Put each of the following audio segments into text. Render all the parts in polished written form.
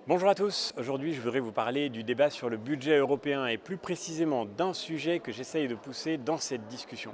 Bonjour à tous, aujourd'hui je voudrais vous parler du débat sur le budget européen et plus précisément d'un sujet que j'essaye de pousser dans cette discussion.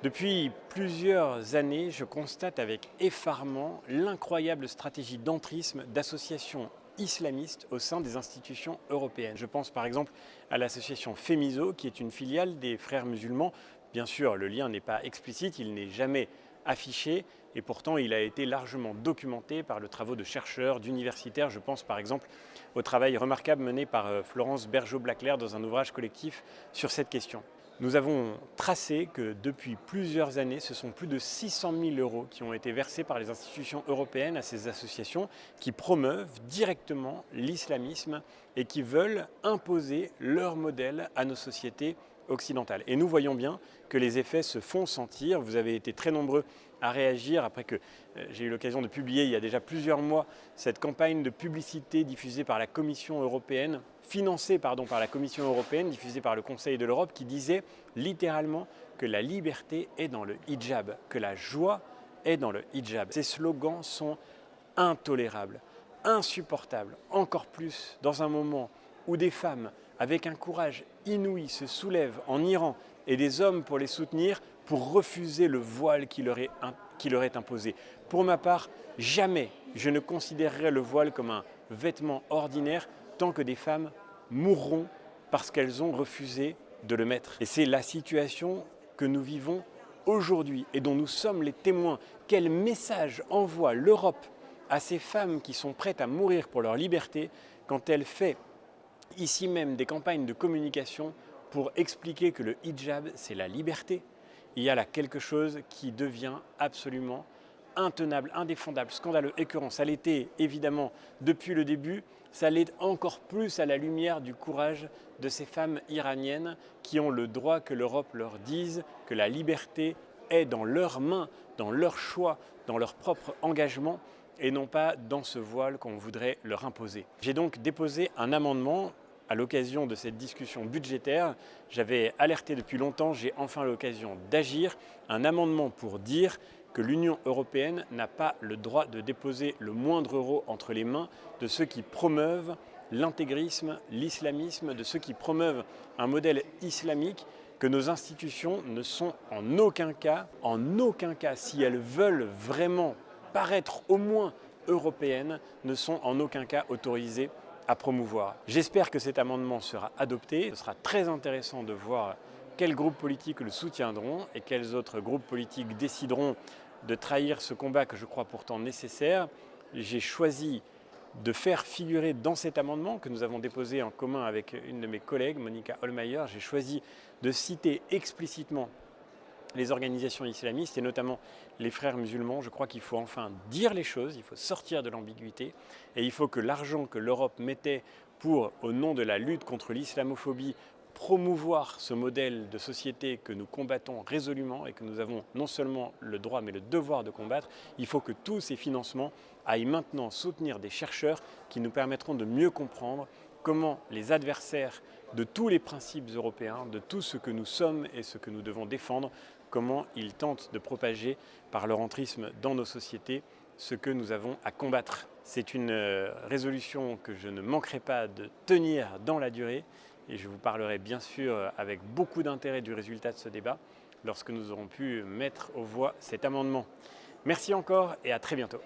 Depuis plusieurs années, je constate avec effarement l'incroyable stratégie d'entrisme d'associations islamistes au sein des institutions européennes. Je pense par exemple à l'association Femiso qui est une filiale des Frères musulmans. Bien sûr, le lien n'est pas explicite, il n'est jamais affiché et pourtant il a été largement documenté par le travail de chercheurs, d'universitaires. Je pense par exemple au travail remarquable mené par Florence Bergeau-Blaclair dans un ouvrage collectif sur cette question. Nous avons tracé que depuis plusieurs années, ce sont plus de 600 000 € qui ont été versés par les institutions européennes à ces associations qui promeuvent directement l'islamisme et qui veulent imposer leur modèle à nos sociétés occidentales. Et nous voyons bien que les effets se font sentir. Vous avez été très nombreux à réagir après que j'ai eu l'occasion de publier il y a déjà plusieurs mois cette campagne de publicité diffusée par la Commission européenne, financée par la Commission européenne, diffusée par le Conseil de l'Europe, qui disait littéralement que la liberté est dans le hijab, que la joie est dans le hijab. Ces slogans sont intolérables, insupportables, encore plus dans un moment où des femmes avec un courage inouï se soulèvent en Iran et des hommes pour les soutenir pour refuser le voile qui leur est imposé. Pour ma part, jamais je ne considérerai le voile comme un vêtement ordinaire tant que des femmes mourront parce qu'elles ont refusé de le mettre. Et c'est la situation que nous vivons aujourd'hui et dont nous sommes les témoins. Quel message envoie l'Europe à ces femmes qui sont prêtes à mourir pour leur liberté quand elle fait ici même des campagnes de communication pour expliquer que le hijab, c'est la liberté? Il y a là quelque chose qui devient absolument intenable, indéfendable, scandaleux, écœurant. Ça l'était évidemment depuis le début, ça l'est encore plus à la lumière du courage de ces femmes iraniennes qui ont le droit que l'Europe leur dise que la liberté est dans leurs mains, dans leur choix, dans leur propre engagement et non pas dans ce voile qu'on voudrait leur imposer. J'ai donc déposé un amendement à l'occasion de cette discussion budgétaire. J'avais alerté depuis longtemps, j'ai enfin l'occasion d'agir. Un amendement pour dire que l'Union européenne n'a pas le droit de déposer le moindre euro entre les mains de ceux qui promeuvent l'intégrisme, l'islamisme, de ceux qui promeuvent un modèle islamique que nos institutions ne sont en aucun cas, si elles veulent vraiment paraître au moins européennes, ne sont en aucun cas autorisées à promouvoir. J'espère que cet amendement sera adopté. Ce sera très intéressant de voir quels groupes politiques le soutiendront et quels autres groupes politiques décideront de trahir ce combat que je crois pourtant nécessaire. J'ai choisi de faire figurer dans cet amendement que nous avons déposé en commun avec une de mes collègues, Monica Hohlmeier, j'ai choisi de citer explicitement les organisations islamistes et notamment les Frères musulmans. Je crois qu'il faut enfin dire les choses, il faut sortir de l'ambiguïté et il faut que l'argent que l'Europe mettait pour, au nom de la lutte contre l'islamophobie, promouvoir ce modèle de société que nous combattons résolument et que nous avons non seulement le droit mais le devoir de combattre, il faut que tous ces financements aillent maintenant soutenir des chercheurs qui nous permettront de mieux comprendre comment les adversaires de tous les principes européens, de tout ce que nous sommes et ce que nous devons défendre, comment ils tentent de propager par leur entrisme dans nos sociétés ce que nous avons à combattre. C'est une résolution que je ne manquerai pas de tenir dans la durée et je vous parlerai bien sûr avec beaucoup d'intérêt du résultat de ce débat lorsque nous aurons pu mettre aux voix cet amendement. Merci encore et à très bientôt.